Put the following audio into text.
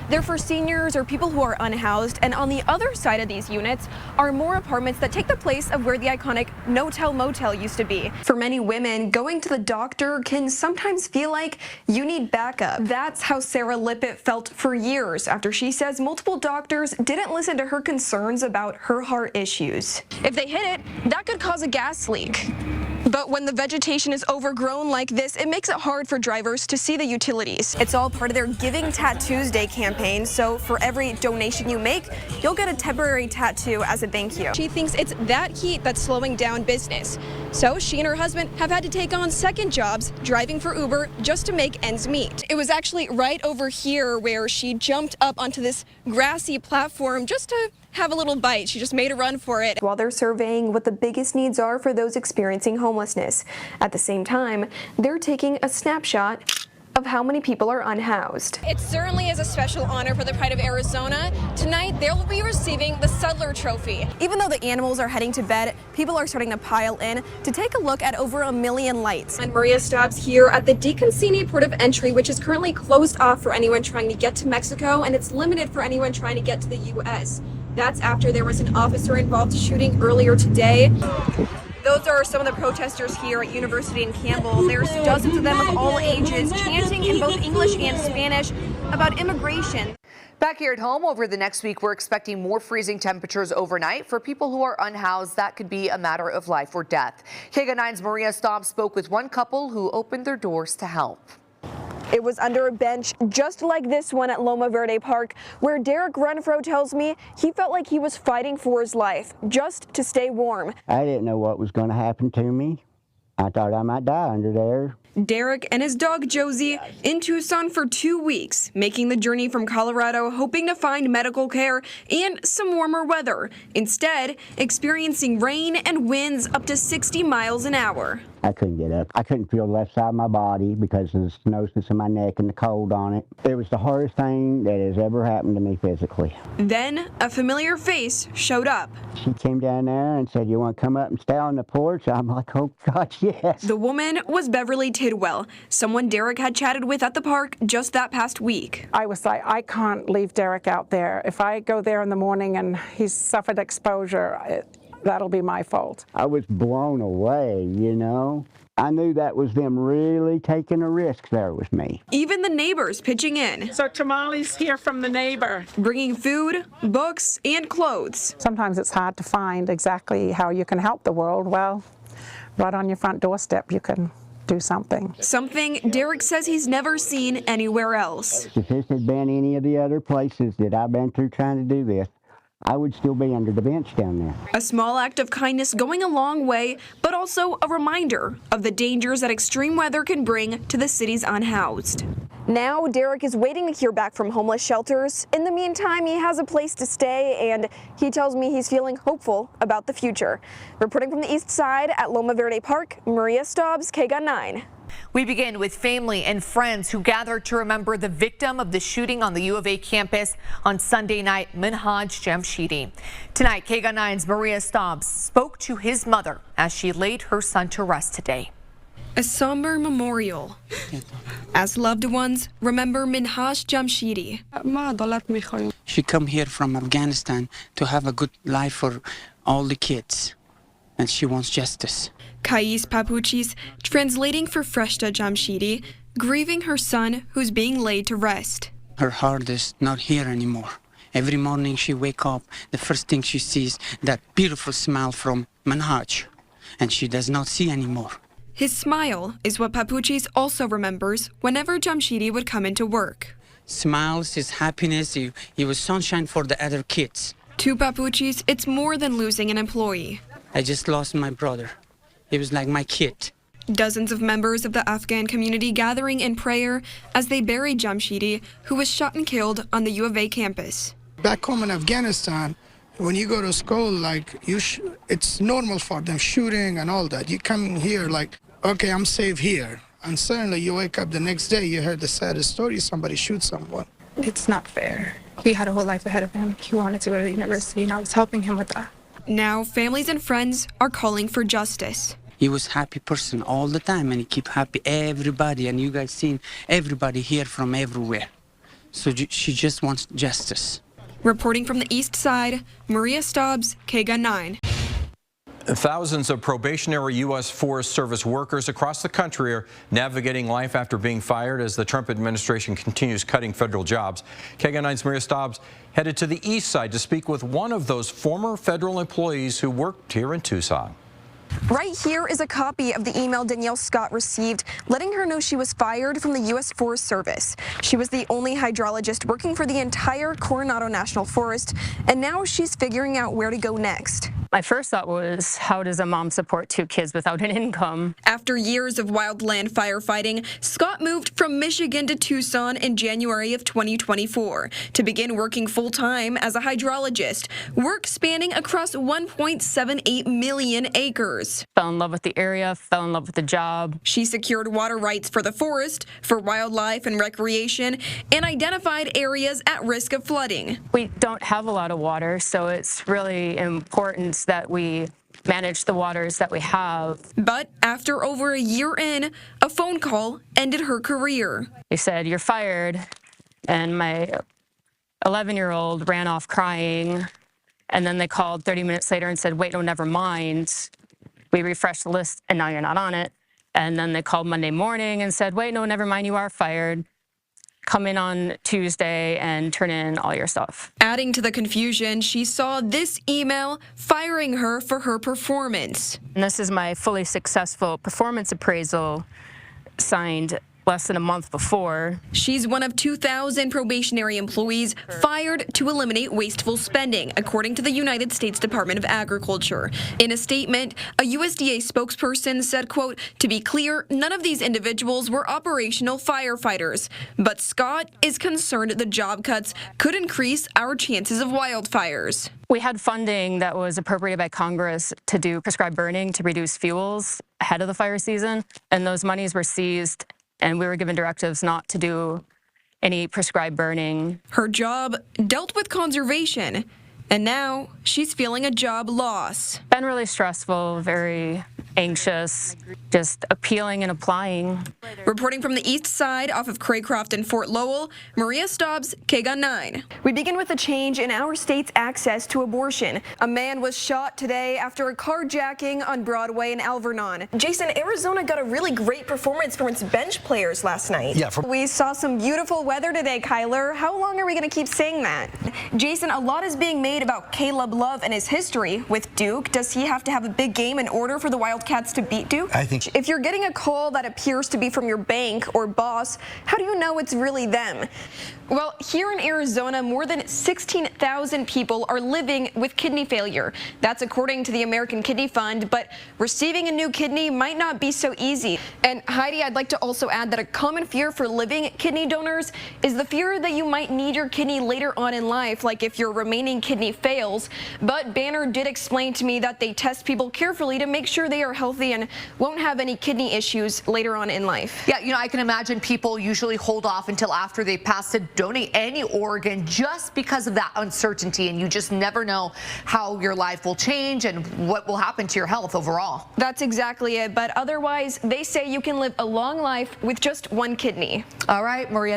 They're for seniors or people who are unhoused, and on the other side of these units are more apartments that take the place of where the iconic no-tell motel used to be. For many women, going to the doctor can sometimes feel like you need backup. That's how Sarah Lippett felt for years after she says multiple doctors didn't listen to her concerns about her heart issues. If they hit it, that could cause a gas leak. But when the vegetation is overgrown like this, it makes it hard for drivers to see the utilities. It's all part of their Giving Tattoos Day campaign, so for every donation you make, you'll get a temporary tattoo as a thank you. She thinks it's that heat that's slowing down business. So she and her husband have had to take on second jobs, driving for Uber, just to make ends meet. It was actually right over here where she jumped up onto this grassy platform just to have a little bite. She just made a run for it. While they're surveying what the biggest needs are for those experiencing homelessness, at the same time, they're taking a snapshot of how many people are unhoused. It certainly is a special honor for the Pride of Arizona. Tonight, they'll be receiving the Sudler Trophy. Even though the animals are heading to bed, people are starting to pile in to take a look at over 1 million lights. And Maria Staubs here at the DeConcini Port of Entry, which is currently closed off for anyone trying to get to Mexico, and it's limited for anyone trying to get to the U.S. That's after there was an officer involved shooting earlier today. Those are some of the protesters here at University in Campbell. There's dozens of them of all ages chanting in both English and Spanish about immigration. Back here at home over the next week, we're expecting more freezing temperatures overnight. For people who are unhoused, that could be a matter of life or death. KGUN9's Maria Staubs spoke with one couple who opened their doors to help. It was under a bench just like this one at Loma Verde Park, where Derek Renfro tells me he felt like he was fighting for his life, just to stay warm. I didn't know what was going to happen to me. I thought I might die under there. Derek and his dog Josie in Tucson for 2 weeks, making the journey from Colorado, hoping to find medical care and some warmer weather. Instead, experiencing rain and winds up to 60 miles an hour. I couldn't get up. I couldn't feel the left side of my body because of the stenosis in my neck and the cold on it. It was the hardest thing that has ever happened to me physically. Then a familiar face showed up. She came down there and said, "You want to come up and stay on the porch?" I'm like, "Oh God, yes." The woman was Beverly Tidwell, someone Derek had chatted with at the park just that past week. I was like, I can't leave Derek out there. If I go there in the morning and he's suffered exposure, that'll be my fault. I was blown away, you know. I knew that was them really taking a risk there with me. Even the neighbors pitching in. So tamales here from the neighbor. Bringing food, books, and clothes. Sometimes it's hard to find exactly how you can help the world. Well, right on your front doorstep you can do something. Something Derek says he's never seen anywhere else. If this had been any of the other places that I've been through trying to do this, I would still be under the bench down there. A small act of kindness going a long way, but also a reminder of the dangers that extreme weather can bring to the city's unhoused. Now, Derek is waiting to hear back from homeless shelters. In the meantime, he has a place to stay, and he tells me he's feeling hopeful about the future. Reporting from the east side at Loma Verde Park, Maria Staubs, KGUN9. We begin with family and friends who gathered to remember the victim of the shooting on the U of A campus on Sunday night, Montage Jamshidi. Tonight, KGUN9's Maria Staubs spoke to his mother as she laid her son to rest today. A somber memorial as loved ones remember Montage Jamshidi. She come here from Afghanistan to have a good life for all the kids, and she wants justice. Kais Papuchis, translating for Freshta Jamshidi, grieving her son who's being laid to rest. Her heart is not here anymore. Every morning she wake up, the first thing she sees that beautiful smile from Montage, and she does not see anymore. His smile is what Papuchis also remembers whenever Jamshidi would come into work. Smiles, his happiness, he was sunshine for the other kids. To Papuchis, it's more than losing an employee. I just lost my brother. He was like my kid. Dozens of members of the Afghan community gathering in prayer as they buried Jamshidi, who was shot and killed on the U of A campus. Back home in Afghanistan, when you go to school, like it's normal for them shooting and all that. You come here like, okay, I'm safe here. And suddenly you wake up the next day, you heard the saddest story, somebody shoots someone. It's not fair. He had a whole life ahead of him. He wanted to go to the university, and I was helping him with that. Now, families and friends are calling for justice. He was a happy person all the time, and he keep happy everybody, and you guys seen everybody here from everywhere. So she just wants justice. Reporting from the East Side, Maria Staubs, KGUN 9. Thousands of probationary U.S. Forest Service workers across the country are navigating life after being fired as the Trump administration continues cutting federal jobs. KGUN 9's Maria Staubs headed to the East Side to speak with one of those former federal employees who worked here in Tucson. Right here is a copy of the email Danielle Scott received, letting her know she was fired from the U.S. Forest Service. She was the only hydrologist working for the entire Coronado National Forest, and now she's figuring out where to go next. My first thought was, how does a mom support 2 kids without an income? After years of wildland firefighting, Scott moved from Michigan to Tucson in January of 2024 to begin working full-time as a hydrologist, work spanning across 1.78 million acres. Fell in love with the area, fell in love with the job. She secured water rights for the forest, for wildlife and recreation, and identified areas at risk of flooding. We don't have a lot of water, so it's really important that we manage the waters that we have. But after over a year in, a phone call ended her career. They said, "You're fired," and my 11-year-old ran off crying, and then they called 30 minutes later and said, "Wait, no, never mind. We refreshed the list, and now you're not on it." And then they called Monday morning and said, "Wait, no, never mind, you are fired. Come in on Tuesday and turn in all your stuff." Adding to the confusion, she saw this email firing her for her performance. And this is my fully successful performance appraisal signed less than a month before. She's one of 2,000 probationary employees fired to eliminate wasteful spending, according to the United States Department of Agriculture. In a statement, a USDA spokesperson said, quote, "To be clear, none of these individuals were operational firefighters, but Scott is concerned the job cuts could increase our chances of wildfires." We had funding that was appropriated by Congress to do prescribed burning to reduce fuels ahead of the fire season, and those monies were seized, and we were given directives not to do any prescribed burning. Her job dealt with conservation, and now she's feeling a job loss. Been really stressful, very anxious, just appealing and applying. Reporting from the East Side off of Craycroft and Fort Lowell, Maria Staubs, KGUN 9. We begin with a change in our state's access to abortion. A man was shot today after a carjacking on Broadway in Alvernon. Jason, Arizona got a really great performance from its bench players last night. Yeah. We saw some beautiful weather today, Kyler. How long are we going to keep saying that? Jason, a lot is being made about Caleb Love and his history with Duke. Does he have to have a big game in order for the Wildcats to beat Duke? I think if you're getting a call that appears to be from your bank or boss, how do you know it's really them? Well, here in Arizona, more than 16,000 people are living with kidney failure. That's according to the American Kidney Fund, but receiving a new kidney might not be so easy. And Heidi, I'd like to also add that a common fear for living kidney donors is the fear that you might need your kidney later on in life, like if your remaining kidney fails. But Banner did explain to me that they test people carefully to make sure they are healthy and won't have any kidney issues later on in life. Yeah, you know, I can imagine people usually hold off until after they pass to donate any organ just because of that uncertainty, and you just never know how your life will change and what will happen to your health overall. That's exactly it, but otherwise, they say you can live a long life with just one kidney. All right, Maria.